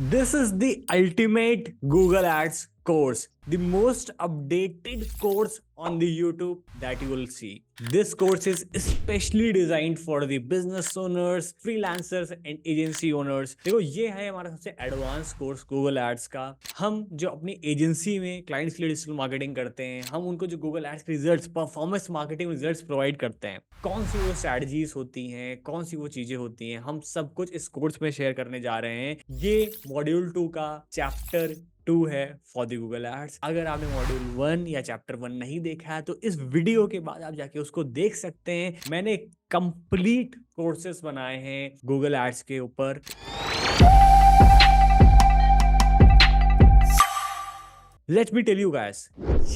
This is the ultimate Google Ads course, the most updated course on the YouTube that you will see. This course is especially designed for the business owners, freelancers and agency owners. देखो ये है हमारा सबसे advance course Google ads का। हम जो अपनी agency में क्लाइंट्स के लिए डिजिटल मार्केटिंग करते हैं, हम उनको जो गूगल एड्स के results, performance marketing results provide करते हैं, कौन सी वो स्ट्रैटेजीज होती हैं, कौन सी वो चीजें होती हैं, हम सब कुछ इस कोर्स में शेयर करने जा रहे हैं। ये मॉड्यूल 2 का चैप्टर 2 है फॉर द गूगल एड्स। अगर आपने मॉड्यूल 1 या चैप्टर 1 नहीं देखा है तो इस वीडियो के बाद आप जाके उसको देख सकते हैं। मैंने कंप्लीट कोर्सेस बनाए हैं गूगल एड्स के ऊपर। Let me tell you guys,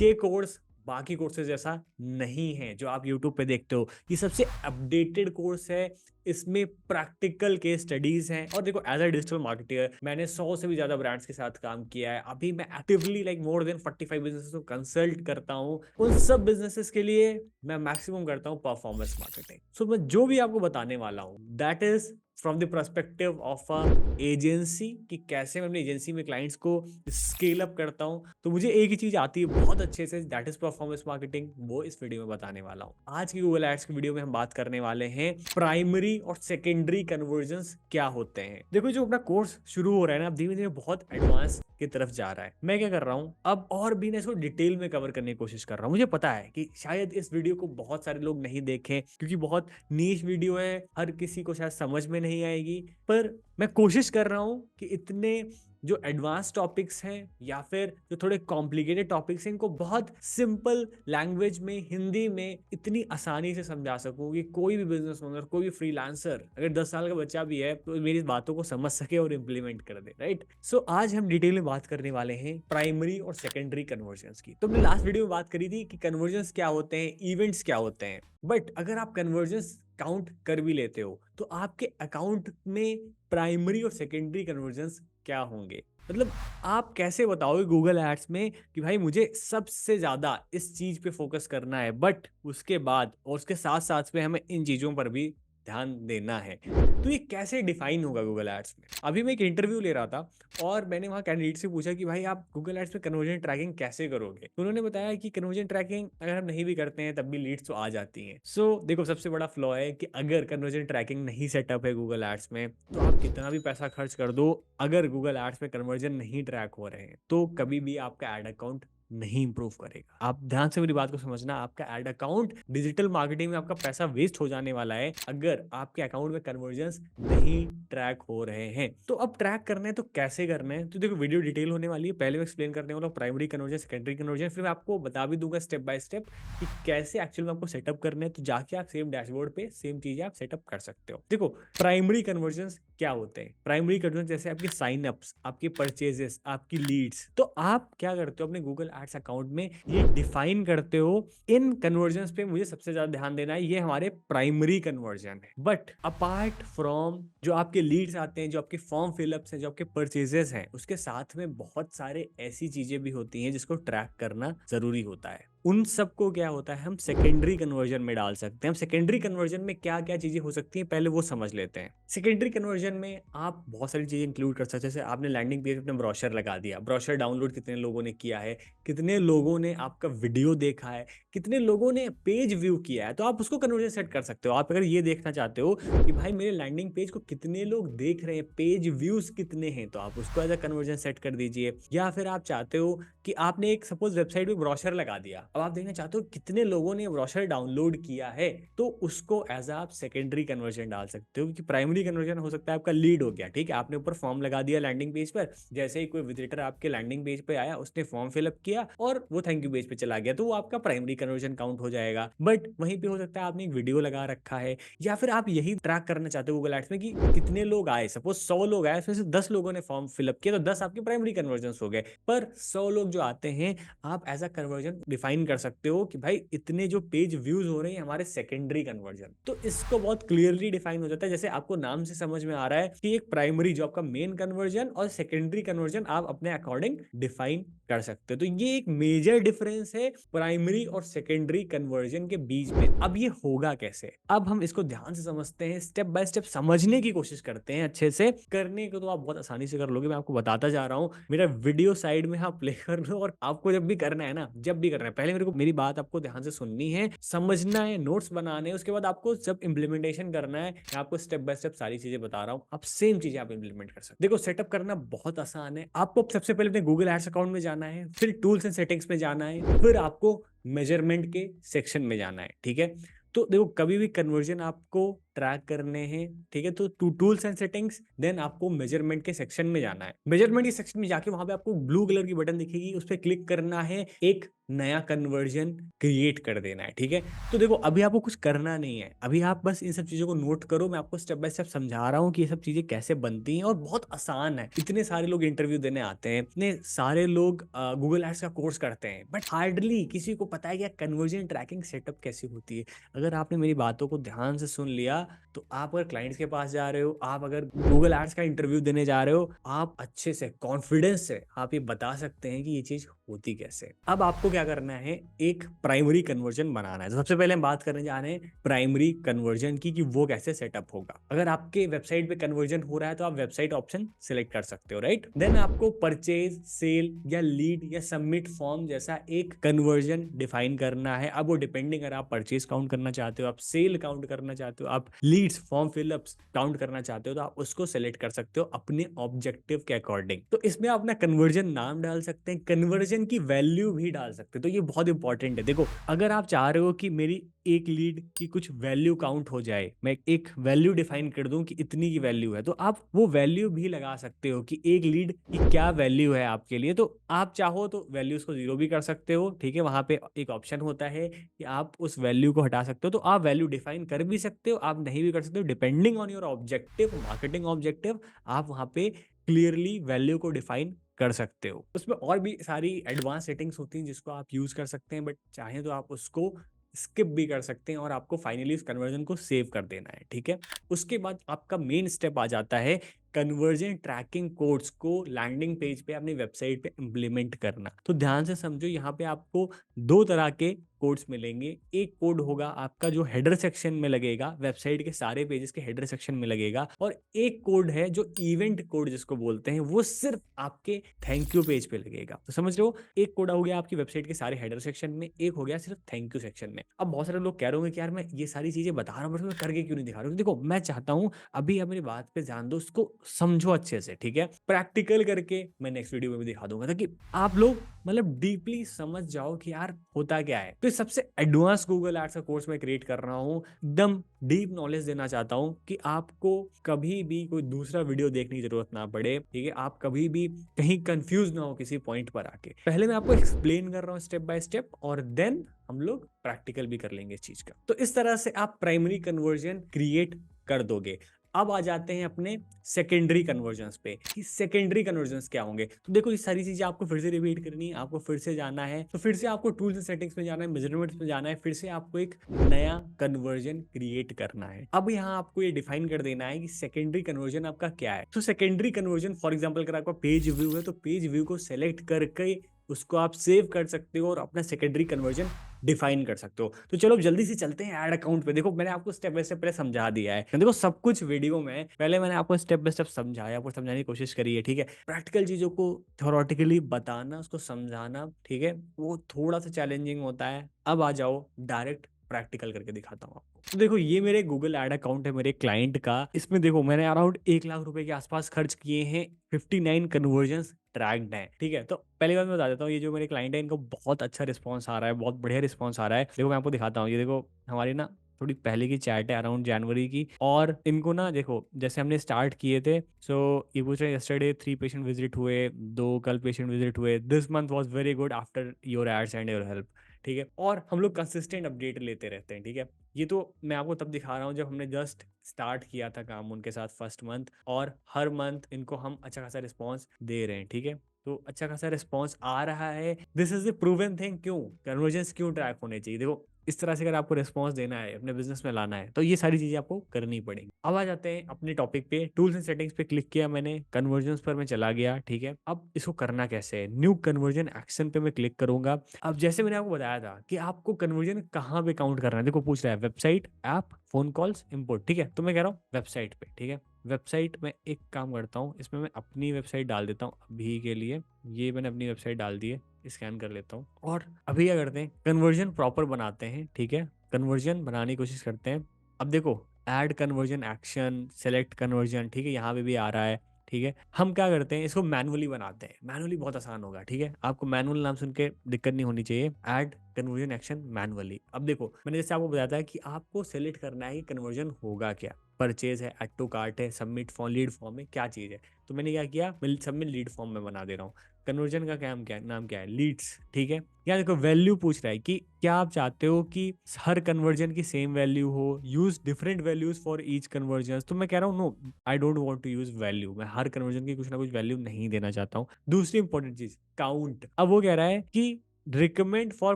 ये कोर्स बाकी कोर्सेज जैसा नहीं है जो आप YouTube पे देखते हो। ये सबसे अपडेटेड कोर्स है। इसमें प्रैक्टिकल केस स्टडीज हैं। और देखो, एज अ डिजिटल मार्केटर मैंने 100 से भी ज्यादा ब्रांड्स के साथ काम किया है। अभी मैं एक्टिवली मोर देन 45 बिजनेसेस को कंसल्ट करता हूँ। उन सब बिजनेसेस के लिए मैं मैक्सिमम करता हूँ परफॉर्मेंस मार्केटिंग। सो मैं जो भी आपको बताने वाला हूँ that is from the perspective of a agency, कि कैसे मैं अपनी एजेंसी में क्लाइंट्स को स्केल अप करता हूं। तो मुझे एक ही चीज आती है बहुत अच्छे से, दैट इज परफॉर्मेंस मार्केटिंग। वो इस वीडियो में बताने वाला हूं। आज की गूगल एड्स की वीडियो में हम बात करने वाले हैं प्राइमरी और सेकेंडरी कन्वर्जन्स क्या होते हैं। देखो, जो अपना कोर्स शुरू हो रहा है ना, अब धीमे धीमे बहुत एडवांस की तरफ जा रहा है। मैं क्या कर रहा हूं, अब और भी ना इसको डिटेल में कवर करने की कोशिश कर रहा हूं। मुझे पता है कि शायद इस वीडियो को बहुत सारे लोग नहीं देखें, क्योंकि बहुत नीश वीडियो है, हर किसी को शायद समझ में नहीं आएगी। पर मैं कोशिश कर रहा हूं कि इतने जो एडवांस टॉपिक्स हैं या फिर जो थोड़े कॉम्प्लिकेटेड टॉपिक्स हैं, इनको बहुत सिंपल लैंग्वेज में, हिंदी में इतनी आसानी से समझा सकूं कि कोई भी बिजनेस ओनर, कोई भी फ्रीलांसर, अगर 10 साल का बच्चा भी है तो मेरी बातों को समझ सके और इंप्लीमेंट कर दे। राइट। सो आज हम डिटेल में बात करने वाले हैं प्राइमरी और सेकेंडरी कन्वर्जन्स की। तो हमने लास्ट वीडियो में बात करी थी कि कन्वर्जन्स क्या होते हैं, इवेंट्स क्या होते हैं। बट अगर आप कन्वर्जन्स काउंट कर भी लेते हो तो आपके अकाउंट में प्राइमरी और सेकेंडरी कन्वर्जन्स क्या होंगे। मतलब आप कैसे बताओगे गूगल एड्स में कि भाई मुझे सबसे ज्यादा इस चीज पे फोकस करना है, बट उसके बाद और उसके साथ साथ में हमें इन चीजों पर भी ध्यान देना है। तो ये कैसे डिफाइन होगा गूगल एड्स में। अभी मैं एक इंटरव्यू ले रहा था और मैंने वहाँ कैंडिडेट से पूछा कि भाई आप गूगल एड्स में कन्वर्जन ट्रैकिंग कैसे करोगे। तो उन्होंने बताया कि कन्वर्जन ट्रैकिंग अगर हम नहीं भी करते हैं तब भी लीड्स तो आ जाती हैं। सो देखो, सबसे बड़ा फ्लॉ है कि अगर कन्वर्जन ट्रैकिंग नहीं सेटअप है गूगल एड्स में, तो आप कितना भी पैसा खर्च कर दो, अगर गूगल एड्स में कन्वर्जन नहीं ट्रैक हो रहे हैं तो कभी भी आपका एड अकाउंट नहीं इंप्रूव करेगा। आप ध्यान से मेरी बात को समझना, आपका एड अकाउंट डिजिटल मार्केटिंग में आपका पैसा वेस्ट हो जाने वाला है अगर आपके अकाउंट में कन्वर्जन्स नहीं ट्रैक हो रहे हैं। तो अब ट्रैक करना है तो कैसे करना है, तो देखो वीडियो डिटेल होने वाली है। पहले मैं एक्सप्लेन करने वाला हूँ प्राइमरी कन्वर्जन, सेकेंडरी कन्वर्जन, फिर मैं आपको बता भी दूंगा स्टेप बाय स्टेप कि कैसे एक्चुअल में आपको सेटअप करना है। तो जाके आप सेम डैशबोर्ड पे सेम चीजें आप सेटअप कर सकते हो। देखो, प्राइमरी कन्वर्जन क्या होते हैं। प्राइमरी कन्वर्जन जैसे आपके साइन अप्स, आपके परचेजेस, आपकी लीड्स। तो आप क्या करते हो अपने गूगल एड्स अकाउंट में ये डिफाइन करते हो, इन कन्वर्जन्स पे मुझे सबसे ज्यादा ध्यान देना है, ये हमारे प्राइमरी कन्वर्जन है। बट अपार्ट फ्रॉम जो आपके लीड्स आते हैं, जो आपके फॉर्म फिलअप्स हैं, जो आपके परचेजेस हैं, उसके साथ में बहुत सारे ऐसी चीजें भी होती हैं जिसको ट्रैक करना जरूरी होता है। उन सबको क्या होता है हम सेकेंडरी कन्वर्जन में डाल सकते हैं। हम सेकेंडरी कन्वर्जन में क्या क्या चीजें हो सकती हैं पहले वो समझ लेते हैं। सेकेंडरी कन्वर्जन में आप बहुत सारी चीजें इंक्लूड कर सकते हैं। जैसे आपने लैंडिंग पेज अपना ब्रोशर लगा दिया, ब्रोशर डाउनलोड कितने लोगों ने किया है, कितने लोगों ने आपका वीडियो देखा है, कितने लोगों ने पेज व्यू किया है, तो आप उसको कन्वर्जन सेट कर सकते हो। आप अगर ये देखना चाहते हो कि भाई मेरे लैंडिंग पेज को कितने लोग देख रहे हैं, पेज व्यूज कितने हैं, तो आप उसको एज अ कन्वर्जन सेट कर दीजिए। या फिर आप चाहते हो कि आपने एक सपोज वेबसाइट पे ब्रोशर लगा दिया, अब आप देखना चाहते हो कितने लोगों ने ब्रोशर डाउनलोड किया है, तो उसको एज आप सेकेंडरी कन्वर्जन डाल सकते हो। क्योंकि प्राइमरी कन्वर्जन हो सकता है आपका लीड हो गया, ठीक है, आपने ऊपर फॉर्म लगा दिया लैंडिंग पेज पर, जैसे ही कोई विजिटर आपके लैंडिंग पेज पे आया, उसने फॉर्म फिलअप किया और वो थैंक यू पेज पे चला गया, तो वो आपका प्राइमरी कन्वर्जन काउंट हो जाएगा। बट वहीं पे हो सकता है आपने एक वीडियो लगा रखा है, या फिर आप यही ट्रैक करना चाहते हो गूगल एड्स में कि कितने लोग आए, सपोज 100 लोग आए, उसमें से 10 लोगों ने फॉर्म फिलअप किया, तो 10 आपके प्राइमरी कन्वर्जन हो गए। पर 100 लोग जो आते हैं आप as a conversion define define कर सकते हो कि भाई इतने जो पेज व्यूज हो रहे हैं हमारे सेकेंडरी कन्वर्जन, तो इसको बहुत क्लियरली डिफाइन हो जाता है। जैसे आपको नाम से समझ में आ रहा है कि एक प्राइमरी जो आपका मेन कन्वर्जन और सेकेंडरी कन्वर्जन आप अपने अकॉर्डिंग डिफाइन कर सकते हो। तो ये एक मेजर डिफरेंस है प्राइमरी और सेकेंडरी कन्वर्जन के बीच में। अब ये होगा कैसे, अब हम इसको ध्यान से समझते हैं, स्टेप बाय स्टेप समझने की कोशिश करते हैं। अच्छे से करने को तो आप बहुत आसानी से कर लोगे, मैं आपको बताता जा रहा हूं। मेरा वीडियो साइड में आप प्ले कर लो, और आपको जब भी करना है ना, जब भी करना है, पहले मेरी बात आपको ध्यान से सुननी है, समझना है, नोट्स बनाने हैं, उसके बाद आपको जब इंप्लीमेंटेशन करना है, मैं आपको स्टेप बाय स्टेप सारी चीजें बता रहा हूं, आप सेम चीजें आप इंप्लीमेंट कर सकते। देखो सेटअप करना बहुत आसान है। आपको सबसे पहले अपने गूगल एड्स अकाउंट में जाना है, फिर टूल्स एंड सेटिंग्स में जाना है, फिर आपको मेजरमेंट के सेक्शन में जाना है। ठीक है, तो देखो कभी भी कन्वर्जन आपको ट्रैक करने हैं, ठीक है, तो टूल्स एंड सेटिंग्स, देन आपको मेजरमेंट के सेक्शन में जाना है। मेजरमेंट के सेक्शन में जाके वहां पे आपको ब्लू कलर की बटन दिखेगी, उस पर क्लिक करना है, एक नया कन्वर्जन क्रिएट कर देना है। ठीक है, तो देखो अभी आपको कुछ करना नहीं है, अभी आप बस इन सब चीजों को नोट करो। मैं आपको स्टेप बाय स्टेप समझा रहा हूँ कि ये सब चीजें कैसे बनती हैं, और बहुत आसान है। इतने सारे लोग इंटरव्यू देने आते हैं, इतने सारे लोग गूगल एड्स का कोर्स करते हैं, बट हार्डली किसी को पता है कि कन्वर्जन ट्रैकिंग सेटअप कैसी होती है। अगर आपने मेरी बातों को ध्यान से सुन लिया, तो आप अगर क्लाइंट्स के पास जा रहे हो, आप अगर गूगल एड्स का इंटरव्यू देने जा रहे हो, आप अच्छे से कॉन्फिडेंस से आप ये बता सकते हैं कि ये चीज होती कैसे। अब आपको क्या करना है, एक प्राइमरी कन्वर्जन बनाना है। तो सबसे पहले हम बात करने जा रहे हैं प्राइमरी कन्वर्जन की, कि वो कैसे सेटअप होगा। अगर आपके वेबसाइट पे कन्वर्जन हो रहा है, तो आप वेबसाइट ऑप्शन सिलेक्ट कर सकते हो, राइट। देन आपको परचेज, सेल या लीड या सबमिट फॉर्म जैसा एक कन्वर्जन डिफाइन करना है। अब वो डिपेंडिंग, अगर आप परचेज काउंट करना चाहते हो, आप सेल काउंट करना चाहते हो, आप लीड्स फॉर्म फिलअप्स काउंट करना चाहते हो, तो आप उसको सेलेक्ट कर सकते हो अपने ऑब्जेक्टिव के अकॉर्डिंग। तो इसमें आप अपना कन्वर्जन नाम डाल सकते हैं, कन्वर्जन की वैल्यू भी डाल सकते हैं। तो ये बहुत इंपॉर्टेंट है। देखो अगर आप चाह रहे हो कि मेरी एक लीड की कुछ वैल्यू काउंट हो जाए, मैं एक वैल्यू डिफाइन कर दूं कि इतनी की वैल्यू है, तो आप वो वैल्यू भी लगा सकते हो कि एक लीड की क्या वैल्यू है आपके लिए। तो आप चाहो तो वैल्यूज को जीरो भी कर सकते हो। ठीक है, वहां पे एक ऑप्शन होता है कि आप उस वैल्यू को हटा सकते हो, तो आप वैल्यू डिफाइन कर भी सकते हो, आप नहीं भी कर सकते हो, depending on your objective, marketing objective. आप वहां पे क्लियरली वैल्यू को डिफाइन कर सकते हो। उसमें और भी सारी एडवांस सेटिंग्स होती हैं जिसको आप यूज कर सकते हैं, बट चाहें तो आप उसको स्किप भी कर सकते हैं, और आपको फाइनली उस कन्वर्जन को सेव कर देना है। ठीक है, उसके बाद आपका मेन स्टेप आ जाता है कन्वर्जन ट्रैकिंग कोड्स को लैंडिंग पेज पे अपनी वेबसाइट पे इंप्लीमेंट करना। तो ध्यान से समझो, यहाँ पे आपको दो तरह के कोड्स मिलेंगे। एक कोड होगा आपका जो हेडर सेक्शन में लगेगा, वेबसाइट के सारे पेजेस के हेडर सेक्शन में लगेगा, और एक कोड है जो इवेंट कोड जिसको बोलते हैं, वो सिर्फ आपके थैंक यू पेज पे लगेगा। तो समझ रहे हो, एक कोड हो गया आपकी वेबसाइट के सारे हेडर सेक्शन में, एक हो गया सिर्फ थैंक यू सेक्शन में। अब बहुत सारे लोग कह रहे होंगे कि यार मैं ये सारी चीजें बता रहा हूँ, बट मैं करके क्यों नहीं दिखा रहा हूँ। देखो मैं चाहता हूँ अभी आप मेरी बात पे ध्यान दो, उसको समझो अच्छे से। ठीक है, प्रैक्टिकल करके मैं नेक्स्ट वीडियो में भी दिखा दूंगा, ताकि आप लोग मतलब डीपली समझ जाओ कि यार होता क्या है। तो सबसे एडवांस गूगल एड्स का कोर्स मैं क्रिएट कर रहा हूँ, एकदम डीप नॉलेज देना चाहता हूँ कि आपको कभी भी कोई दूसरा वीडियो देखने की जरूरत ना पड़े। ठीक है, आप कभी भी कहीं कंफ्यूज ना हो किसी पॉइंट पर आके। पहले मैं आपको एक्सप्लेन कर रहा हूँ स्टेप बाय स्टेप, और देन हम लोग प्रैक्टिकल भी कर लेंगे इस चीज का। तो इस तरह से आप प्राइमरी कन्वर्जन क्रिएट कर दोगे। अब आ जाते हैं अपने सेकेंडरी कन्वर्जन्स पे, कि सेकेंडरी कन्वर्जन्स क्या होंगे। तो देखो ये सारी चीजें आपको फिर से रिपीट करनी है, आपको फिर से जाना है, तो फिर से आपको टूल्स एंड सेटिंग्स में जाना है, मेजरमेंट्स में जाना है, फिर से आपको एक नया कन्वर्जन क्रिएट करना है। अब यहाँ आपको ये डिफाइन कर देना है कि सेकेंडरी कन्वर्जन आपका क्या है। तो सेकेंडरी कन्वर्जन फॉर एग्जाम्पल अगर आपका पेज व्यू है, तो पेज व्यू को सेलेक्ट करके उसको आप सेव कर सकते हो और अपना सेकेंडरी कन्वर्जन डिफाइन कर सकते हो। तो चलो जल्दी से चलते हैं ऐड अकाउंट पे। देखो मैंने आपको स्टेप बाय स्टेप पहले समझा दिया है, देखो सब कुछ वीडियो में पहले मैंने आपको स्टेप बाय स्टेप समझाया, आपको समझाने की कोशिश करी है। ठीक है, प्रैक्टिकल चीजों को थ्योरेटिकली बताना, उसको समझाना, ठीक है, वो थोड़ा सा चैलेंजिंग होता है। अब आ जाओ डायरेक्ट प्रैक्टिकल करके दिखाता हूँ आपको। तो देखो ये मेरे गूगल एड अकाउंट है मेरे क्लाइंट का। इसमें देखो मैंने अराउंड 1 लाख रुपए के आसपास खर्च किए हैं, 59 कन्वर्जन्स ट्रैक्ड है। ठीक है, तो पहली बात मैं बता देता हूँ, ये जो मेरे क्लाइंट है इनको बहुत अच्छा रिस्पॉन्स आ रहा है, बहुत बढ़िया रिस्पॉन्स आ रहा है। देखो मैं आपको दिखाता हूँ, ये देखो हमारी ना थोड़ी पहले की चैट है अराउंड जनवरी की, और इनको ना देखो जैसे हमने स्टार्ट किए थे, सो ये पूछ रहे हैं यस्टरडे 3 पेशेंट विजिट हुए, 2 कल पेशेंट विजिट हुए, this month was very good after your ads and your help. ठीक है, और हम लोग कंसिस्टेंट अपडेट लेते रहते हैं। ठीक है, ये तो मैं आपको तब दिखा रहा हूँ जब हमने जस्ट स्टार्ट किया था काम उनके साथ फर्स्ट मंथ, और हर मंथ इनको हम अच्छा खासा रिस्पॉन्स दे रहे हैं। ठीक है, तो अच्छा खासा रिस्पॉन्स आ रहा है। This is the proven thing. क्यों कन्वर्जेंस क्यों ट्रैक होने चाहिए? देखो इस तरह से अगर आपको रिस्पॉन्स देना है, अपने बिजनेस में लाना है, तो ये सारी चीजें आपको करनी पड़ेंगी। अब आ जाते हैं अपने टॉपिक पे। टूल्स एंड सेटिंग्स पे क्लिक किया मैंने, कन्वर्जन पर मैं चला गया, ठीक है। अब इसको करना कैसे है? न्यू कन्वर्जन एक्शन पे मैं क्लिक करूंगा। अब जैसे मैंने आपको बताया था कि आपको कन्वर्जन कहाँ पे काउंट करना है, देखो पूछ रहा है website, app, phone calls, import, ठीक है। तो मैं कह रहा हूँ वेबसाइट पे, ठीक है। वेबसाइट में एक काम करता हूँ, इसमें मैं अपनी वेबसाइट डाल देता हूँ अभी के लिए। ये मैंने अपनी वेबसाइट डाल दी है, स्कैन कर लेता हूँ। और अभी क्या करते हैं, कन्वर्जन प्रॉपर बनाते हैं, ठीक है। कन्वर्जन बनाने की कोशिश करते हैं। अब देखो add conversion action, select conversion, ठीक है, यहाँ पे भी आ रहा है, ठीक है। हम क्या करते हैं, इसको मैनुअली बनाते हैं। मैनुअली बहुत आसान होगा, ठीक है। आपको मैनुअल नाम सुन के दिक्कत नहीं होनी चाहिए। Add conversion action manually. अब देखो मैंने जैसे आपको बताया था कि आपको सेलेक्ट करना है कि कन्वर्जन होगा क्या। परचेज है, एड टू कार्ट है, सबमिट फॉर्म, लीड फॉर्म है, क्या चीज़ है। तो मैंने क्या किया, मैं सब में लीड फॉर्म में बना दे रहा हूँ। कन्वर्जन का क्या नाम क्या है, लीड्स, ठीक है। यहाँ देखो वैल्यू पूछ रहा है कि क्या आप चाहते हो कि हर कन्वर्जन की सेम वैल्यू हो, use different values for each conversion. तो मैं कह रहा हूँ no, I don't want to use value. मैं हर कन्वर्जन की कुछ ना कुछ वैल्यू नहीं देना चाहता हूँ। दूसरी इंपॉर्टेंट चीज काउंट। अब वो कह रहा है कि recommend for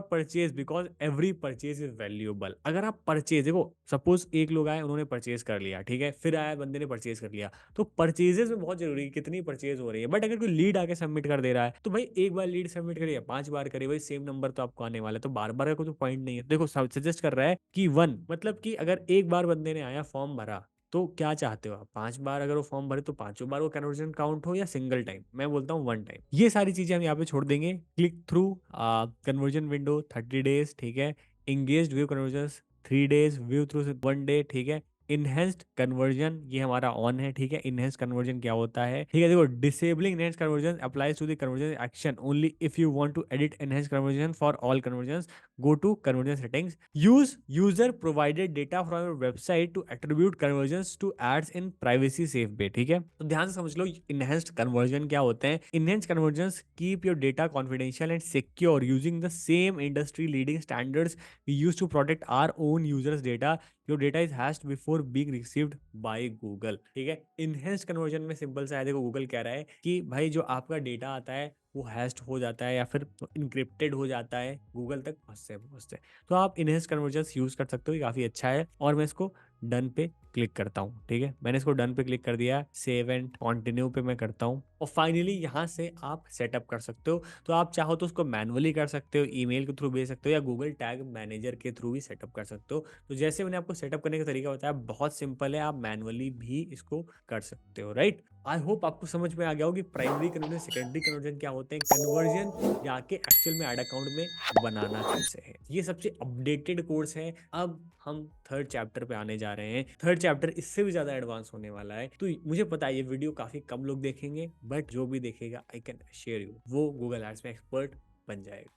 purchase because every purchase is valuable. अगर आप परचेज, देखो सपोज एक लोग आए, उन्होंने परचेज कर लिया, ठीक है, फिर आया बंदे ने परचेज कर लिया, तो परचेजेस में बहुत जरूरी है कितनी परचेज हो रही है। बट अगर कोई लीड आके सबमिट कर दे रहा है, तो भाई एक बार लीड सबमिट करिए, 5 बार करिए, भाई सेम नंबर तो आपको आने वाला है, तो बार बार का कोई तो पॉइंट नहीं है। देखो सजेस्ट कर रहा है कि 1, मतलब कि अगर एक बार बंदे ने आया फॉर्म भरा, तो क्या चाहते हो आप, 5 बार अगर वो फॉर्म भरे तो 5 बार वो कन्वर्जन काउंट हो, या सिंगल टाइम? मैं बोलता हूँ 1 टाइम। ये सारी चीजें हम यहाँ पे छोड़ देंगे। Click through conversion window 30 days, ठीक है। Engage view conversion 3 days, view through 1 day, ठीक है। इनहेंस्ड कन्वर्जन ये हमारा ऑन है, ठीक है। इनहेंस कन्वर्जन क्या होता है, ठीक है। देखो disabling enhance conversion applies to the conversion action only if you want to edit enhance conversion for all conversion. Go to conversion settings, use user provided data from your website to attribute conversions to ads in privacy safe way, ठीक है। तो ध्यान से समझ लो enhanced conversion क्या होते हैं। Enhanced conversions keep your data confidential and secure using the same industry leading standards we use to protect our own users data. Your data is hashed before being received by Google, ठीक है। Enhanced conversion में simple सा है, देखो Google कह रहा है कि भाई जो आपका डेटा आता है वो हैश्ड हो जाता है या फिर इनक्रिप्टेड हो जाता है गूगल तक पहुंचते पहुंचते। तो आप इनहेंस कन्वर्जन्स यूज कर सकते हो, ये काफी अच्छा है। और मैं इसको डन पे क्लिक करता हूँ, ठीक है। मैंने इसको डन पे क्लिक कर दिया, सेव एंड कंटिन्यू पे मैं करता हूँ, और फाइनली यहाँ से आप सेटअप कर सकते हो। तो आप चाहो तो उसको मैनुअली कर सकते हो, ईमेल के थ्रू भेज सकते हो, या गूगल टैग मैनेजर के थ्रू भी सेटअप कर सकते हो। तो जैसे मैंने आपको सेटअप करने का तरीका बताया, बहुत सिंपल है, आप मैनुअली भी इसको कर सकते हो, राइट। आई होप आपको समझ में आ गया हो कि प्राइमरी कन्वर्जन, सेकेंडरी कन्वर्जन क्या होते हैं, कन्वर्जन जाके एक्चुअल में ऐड अकाउंट में बनाना कैसे है। ये सबसे अपडेटेड कोर्स है। अब हम थर्ड चैप्टर पे आने जा रहे हैं। थर्ड चैप्टर इससे भी ज्यादा एडवांस होने वाला है। तो मुझे पता है ये वीडियो काफी कम लोग देखेंगे, बट जो भी देखेगा आई कैन शेयर यू, वो गूगल एड्स में एक्सपर्ट बन जाएगा।